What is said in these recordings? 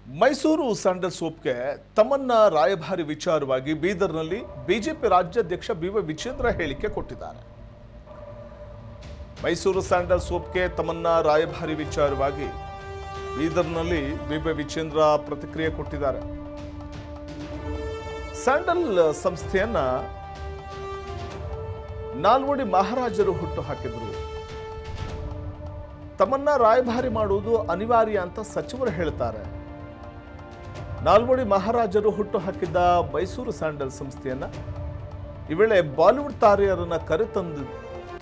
Mysuru sandal ಸೋಪ್ಗೆ ತಮ್ಮನ್ನ ರಾಯಭಾರಿ ವಿಚಾರವಾಗಿ ಬೀದರ್ನಲ್ಲಿ ಬಿಜೆಪಿ ರಾಜ್ಯಾಧ್ಯಕ್ಷ ಬಿ.ವೈ. ವಿಜೇಂದ್ರ ಹೇಳಿಕೆ ಕೊಟ್ಟಿದ್ದಾರೆ. ಮೈಸೂರು ಸ್ಯಾಂಡಲ್ ಸೋಪ್ಗೆ ತಮ್ಮನ್ನ ರಾಯಭಾರಿ ವಿಚಾರವಾಗಿ ಬೀದರ್ನಲ್ಲಿ ಬಿ.ವೈ. ವಿಜೇಂದ್ರ ಪ್ರತಿಕ್ರಿಯೆ ಕೊಟ್ಟಿದ್ದಾರೆ. ಸ್ಯಾಂಡಲ್ ಸಂಸ್ಥೆಯನ್ನ ನಾಲ್ವಡಿ ಮಹಾರಾಜರು ಹುಟ್ಟು ಹಾಕಿದ್ರು. ತಮ್ಮನ್ನ ರಾಯಭಾರಿ ಮಾಡುವುದು ಅನಿವಾರ್ಯ ಅಂತ ಸಚಿವರು ಹೇಳ್ತಾರೆ. ನಾಲ್ವಡಿ ಮಹಾರಾಜರು ಹುಟ್ಟು ಹಾಕಿದ್ದ ಮೈಸೂರು ಸ್ಯಾಂಡಲ್ ಸಂಸ್ಥೆಯನ್ನ ಈ ವೇಳೆ ಬಾಲಿವುಡ್ ತಾರೆಯರನ್ನ ಕರೆತಂದು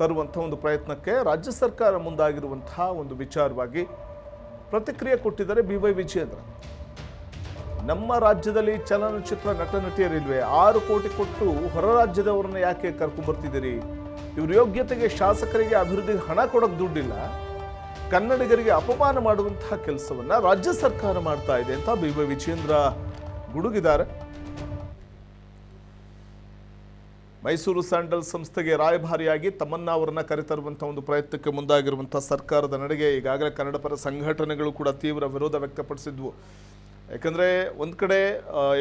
ತರುವಂತಹ ಒಂದು ಪ್ರಯತ್ನಕ್ಕೆ ರಾಜ್ಯ ಸರ್ಕಾರ ಮುಂದಾಗಿರುವಂತಹ ಒಂದು ವಿಚಾರವಾಗಿ ಪ್ರತಿಕ್ರಿಯೆ ಕೊಟ್ಟಿದ್ದಾರೆ ಬಿ.ವೈ. ವಿಜೇಂದ್ರ. ನಮ್ಮ ರಾಜ್ಯದಲ್ಲಿ ಚಲನಚಿತ್ರ ನಟ ನಟಿಯರಿಲ್ವೇ? 6 ಕೋಟಿ ಕೊಟ್ಟು ಹೊರ ರಾಜ್ಯದವರನ್ನ ಯಾಕೆ ಕರ್ಕೊಂಡು ಬರ್ತಿದ್ದೀರಿ? ಇವ್ರ ಯೋಗ್ಯತೆಗೆ ಶಾಸಕರಿಗೆ ಅಭಿವೃದ್ಧಿಗೆ ಹಣ ಕೊಡೋಕೆ ದುಡ್ಡಿಲ್ಲ, ಕನ್ನಡಿಗರಿಗೆ ಅಪಮಾನ ಮಾಡುವಂತಹ ಕೆಲಸವನ್ನ ರಾಜ್ಯ ಸರ್ಕಾರ ಮಾಡ್ತಾ ಇದೆ ಅಂತ ಬಿ.ವೈ. ವಿಜೇಂದ್ರ ಗುಡುಗಿದ್ದಾರೆ. ಮೈಸೂರು ಸ್ಯಾಂಡಲ್ ಸಂಸ್ಥೆಗೆ ರಾಯಭಾರಿಯಾಗಿ ತಮ್ಮನ್ನ ಅವರನ್ನ ಕರೆತರುವಂತಹ ಒಂದು ಪ್ರಯತ್ನಕ್ಕೆ ಮುಂದಾಗಿರುವಂತಹ ಸರ್ಕಾರದ ನಡೆಗೆ ಈಗಾಗಲೇ ಕನ್ನಡ ಪರ ಸಂಘಟನೆಗಳು ಕೂಡ ತೀವ್ರ ವಿರೋಧ ವ್ಯಕ್ತಪಡಿಸಿದ್ವು. ಯಾಕಂದ್ರೆ ಒಂದ್ ಕಡೆ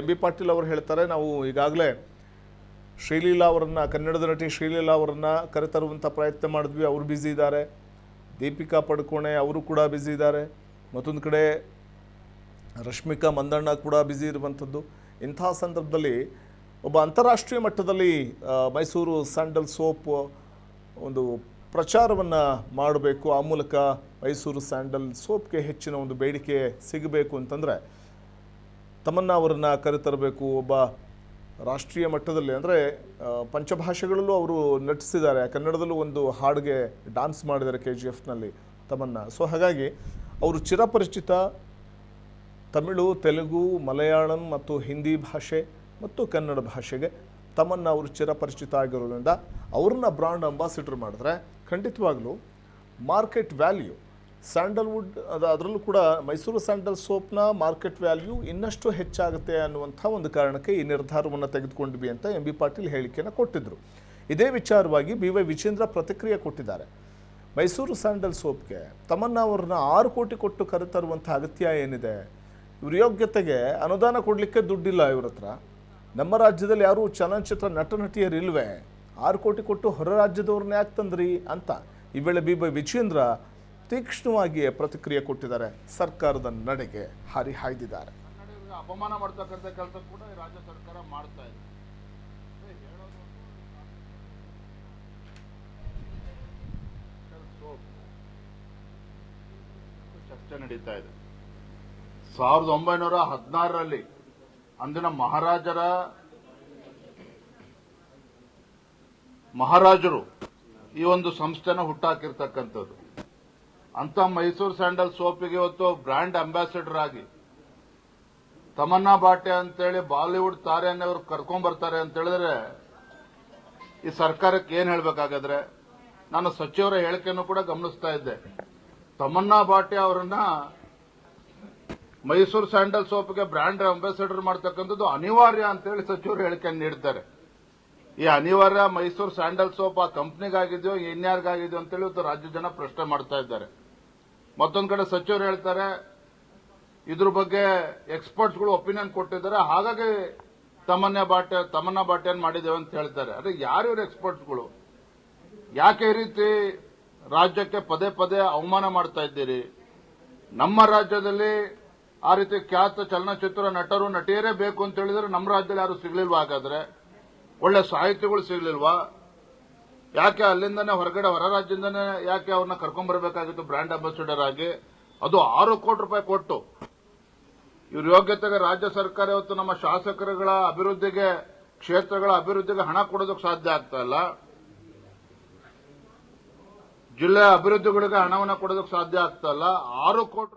ಎಂ ಬಿ ಪಾಟೀಲ್ ಅವರು ಹೇಳ್ತಾರೆ, ನಾವು ಈಗಾಗಲೇ ಶ್ರೀಲೀಲಾ ಅವರನ್ನ, ಕನ್ನಡದ ನಟಿ ಶ್ರೀಲೀಲಾ ಅವರನ್ನ ಕರೆತರುವಂಥ ಪ್ರಯತ್ನ ಮಾಡಿದ್ವಿ, ಅವರು ಬ್ಯುಸಿ ಇದ್ದಾರೆ. ದೀಪಿಕಾ ಪಡುಕೋಣೆ ಅವರು ಕೂಡ ಬ್ಯುಸಿ ಇದ್ದಾರೆ. ಮತ್ತೊಂದು ಕಡೆ ರಶ್ಮಿಕಾ ಮಂದಣ್ಣ ಕೂಡ ಬ್ಯುಸಿ ಇರುವಂಥದ್ದು. ಇಂತಹ ಸಂದರ್ಭದಲ್ಲಿ ಒಬ್ಬ ಅಂತಾರಾಷ್ಟ್ರೀಯ ಮಟ್ಟದಲ್ಲಿ ಮೈಸೂರು ಸ್ಯಾಂಡಲ್ ಸೋಪ್ ಒಂದು ಪ್ರಚಾರವನ್ನು ಮಾಡಬೇಕು, ಆ ಮೂಲಕ ಮೈಸೂರು ಸ್ಯಾಂಡಲ್ ಸೋಪ್ಗೆ ಹೆಚ್ಚಿನ ಒಂದು ಬೇಡಿಕೆ ಸಿಗಬೇಕು ಅಂತಂದರೆ ತಮ್ಮನ್ನ ಅವರನ್ನು ಕರೆತರಬೇಕು. ಒಬ್ಬ ರಾಷ್ಟ್ರೀಯ ಮಟ್ಟದಲ್ಲಿ ಅಂದರೆ ಪಂಚಭಾಷೆಗಳಲ್ಲೂ ಅವರು ನಟಿಸಿದ್ದಾರೆ. ಕನ್ನಡದಲ್ಲೂ ಒಂದು ಹಾಡಿಗೆ ಡ್ಯಾನ್ಸ್ ಮಾಡಿದ್ದಾರೆ KGFನಲ್ಲಿ ತಮ್ಮನ್ನ. ಸೊ ಹಾಗಾಗಿ ಅವರು ಚಿರಪರಿಚಿತ. ತಮಿಳು, ತೆಲುಗು, ಮಲಯಾಳಂ ಮತ್ತು ಹಿಂದಿ ಭಾಷೆ ಮತ್ತು ಕನ್ನಡ ಭಾಷೆಗೆ ತಮ್ಮನ್ನ ಅವರು ಚಿರಪರಿಚಿತ ಆಗಿರೋದ್ರಿಂದ ಅವ್ರನ್ನ ಬ್ರಾಂಡ್ ಅಂಬಾಸಿಡರ್ ಮಾಡಿದ್ರೆ ಖಂಡಿತವಾಗ್ಲೂ ಮಾರ್ಕೆಟ್ ವ್ಯಾಲ್ಯೂ ಸ್ಯಾಂಡಲ್ವುಡ್ ಅದರಲ್ಲೂ ಕೂಡ ಮೈಸೂರು ಸ್ಯಾಂಡಲ್ ಸೋಪ್ನ ಮಾರ್ಕೆಟ್ ವ್ಯಾಲ್ಯೂ ಇನ್ನಷ್ಟು ಹೆಚ್ಚಾಗುತ್ತೆ ಅನ್ನುವಂಥ ಒಂದು ಕಾರಣಕ್ಕೆ ಈ ನಿರ್ಧಾರವನ್ನು ತೆಗೆದುಕೊಂಡ್ವಿ ಅಂತ ಎಂ ಬಿ ಪಾಟೀಲ್ ಹೇಳಿಕೆಯನ್ನು ಕೊಟ್ಟಿದ್ದರು. ಇದೇ ವಿಚಾರವಾಗಿ ಬಿ.ವೈ. ವಿಜೇಂದ್ರ ಪ್ರತಿಕ್ರಿಯೆ ಕೊಟ್ಟಿದ್ದಾರೆ. ಮೈಸೂರು ಸ್ಯಾಂಡಲ್ ಸೋಪ್ಗೆ ತಮ್ಮನ್ನ ಅವ್ರನ್ನ 6 ಕೋಟಿ ಕೊಟ್ಟು ಕರೆತರುವಂಥ ಅಗತ್ಯ ಏನಿದೆ? ಇವ್ರ ಯೋಗ್ಯತೆಗೆ ಅನುದಾನ ಕೊಡಲಿಕ್ಕೆ ದುಡ್ಡಿಲ್ಲ ಇವ್ರ ಹತ್ರ. ನಮ್ಮ ರಾಜ್ಯದಲ್ಲಿ ಯಾರೂ ಚಲನಚಿತ್ರ ನಟ ನಟಿಯರಿಲ್ವೇ? 6 ಕೋಟಿ ಕೊಟ್ಟು ಹೊರ ರಾಜ್ಯದವ್ರನ್ನ ಯಾಕೆ ತಂದ್ರಿ ಅಂತ ಈ ವೇಳೆ ಬಿ.ವೈ. ವಿಜೇಂದ್ರ ತೀಕ್ಷ್ಣವಾಗಿಯೇ ಪ್ರತಿಕ್ರಿಯೆ ಕೊಟ್ಟಿದ್ದಾರೆ. ಸರ್ಕಾರದ ನಡೆಗೆ ಹರಿಹಾಯ್ದಿದ್ದಾರೆ. ಅಪಮಾನ ಮಾಡ್ತಕ್ಕಂಥ ಕೆಲಸ ಕೂಡ ರಾಜ್ಯ ಸರ್ಕಾರ ಮಾಡ್ತಾ ಇದೆ. ಚರ್ಚೆ ನಡೀತಾ ಇದೆ. 1916ರಲ್ಲಿ ಅಂದಿನ ಮಹಾರಾಜರು ಈ ಒಂದು ಸಂಸ್ಥೆನ ಹುಟ್ಟಾಕಿರ್ತಕ್ಕಂಥದ್ದು. ಅಂತ ಮೈಸೂರು ಸ್ಯಾಂಡಲ್ ಸೋಪಿಗೆ ಇವತ್ತು ಬ್ರ್ಯಾಂಡ್ ಅಂಬಾಸಿಡರ್ ಆಗಿ ತಮನ್ನಾ ಭಾಟೆ ಅಂತೇಳಿ ಬಾಲಿವುಡ್ ತಾರೆಯನ್ನವರು ಕರ್ಕೊಂಡ್ ಬರ್ತಾರೆ ಅಂತ ಹೇಳಿದ್ರೆ ಈ ಸರ್ಕಾರಕ್ಕೆ ಏನ್ ಹೇಳ್ಬೇಕಾಗಾದ್ರೆ, ನಾನು ಸಚಿವರ ಹೇಳಿಕೆಯನ್ನು ಕೂಡ ಗಮನಿಸ್ತಾ ಇದ್ದೆ. ತಮನ್ನಾ ಭಾಟೆ ಅವರನ್ನ ಮೈಸೂರು ಸ್ಯಾಂಡಲ್ ಸೋಪ್ಗೆ ಬ್ರ್ಯಾಂಡ್ ಅಂಬಾಸಿಡರ್ ಮಾಡ್ತಕ್ಕಂಥದ್ದು ಅನಿವಾರ್ಯ ಅಂತೇಳಿ ಸಚಿವರು ಹೇಳಿಕೆಯನ್ನು ನೀಡ್ತಾರೆ. ಈ ಅನಿವಾರ್ಯ ಮೈಸೂರು ಸ್ಯಾಂಡಲ್ ಸೋಪ್ ಆ ಕಂಪ್ನಿಗಾಗಿದೆಯೋ ಇನ್ಯಾರಿಗಾಗಿದೆಯೋ ಅಂತೇಳಿ ಇವತ್ತು ರಾಜ್ಯ ಜನ ಪ್ರಶ್ನೆ ಮಾಡ್ತಾ ಇದ್ದಾರೆ. ಮತ್ತೊಂದು ಕಡೆ ಸಚಿವರು ಹೇಳ್ತಾರೆ ಇದ್ರ ಬಗ್ಗೆ ಎಕ್ಸ್ಪರ್ಟ್ಸ್ಗಳು ಒಪಿನಿಯನ್ ಕೊಟ್ಟಿದ್ದಾರೆ, ಹಾಗಾಗಿ ತಮನ್ನಾ ಭಾಟೆಯನ್ನು ಮಾಡಿದ್ದೇವೆ ಅಂತ ಹೇಳ್ತಾರೆ. ಅದೇ ಯಾರು ಇವರು ಎಕ್ಸ್ಪರ್ಟ್ಸ್ಗಳು? ಯಾಕೆ ಈ ರೀತಿ ರಾಜ್ಯಕ್ಕೆ ಪದೇ ಪದೇ ಅವಮಾನ ಮಾಡ್ತಾ ಇದ್ದೀರಿ? ನಮ್ಮ ರಾಜ್ಯದಲ್ಲಿ ಆ ರೀತಿ ಖ್ಯಾತ ಚಲನಚಿತ್ರ ನಟರು ನಟಿಯರೇ ಬೇಕು ಅಂತ ಹೇಳಿದ್ರೆ ನಮ್ಮ ರಾಜ್ಯದಲ್ಲಿ ಯಾರು ಸಿಗ್ಲಿಲ್ವಾ? ಹಾಗಾದ್ರೆ ಒಳ್ಳೆ ಸಾಹಿತ್ಯಗಳು ಸಿಗ್ಲಿಲ್ವಾ? ಯಾಕೆ ಅಲ್ಲಿಂದನೇ ಹೊರಗಡೆ ಹೊರ ರಾಜ್ಯದಿಂದನೇ ಯಾಕೆ ಅವ್ರನ್ನ ಕರ್ಕೊಂಡ್ ಬರಬೇಕಾಗಿತ್ತು ಬ್ರ್ಯಾಂಡ್ ಅಂಬಾಸಿಡರ್ ಆಗಿ? ಅದು 6 ಕೋಟಿ ರೂಪಾಯಿ ಕೊಟ್ಟು. ಇವ್ರ ಯೋಗ್ಯತೆಗೆ ರಾಜ್ಯ ಸರ್ಕಾರ ಇವತ್ತು ನಮ್ಮ ಶಾಸಕರುಗಳ ಅಭಿವೃದ್ಧಿಗೆ, ಕ್ಷೇತ್ರಗಳ ಅಭಿವೃದ್ಧಿಗೆ ಹಣ ಕೊಡೋದಕ್ಕೆ ಸಾಧ್ಯ ಆಗ್ತಾ ಇಲ್ಲ. ಜಿಲ್ಲೆಯ ಅಭಿವೃದ್ಧಿಗಳಿಗೆ ಹಣವನ್ನು ಕೊಡೋದಕ್ಕೆ ಸಾಧ್ಯ ಆಗ್ತಾ ಇಲ್ಲ. 6 ಕೋಟಿ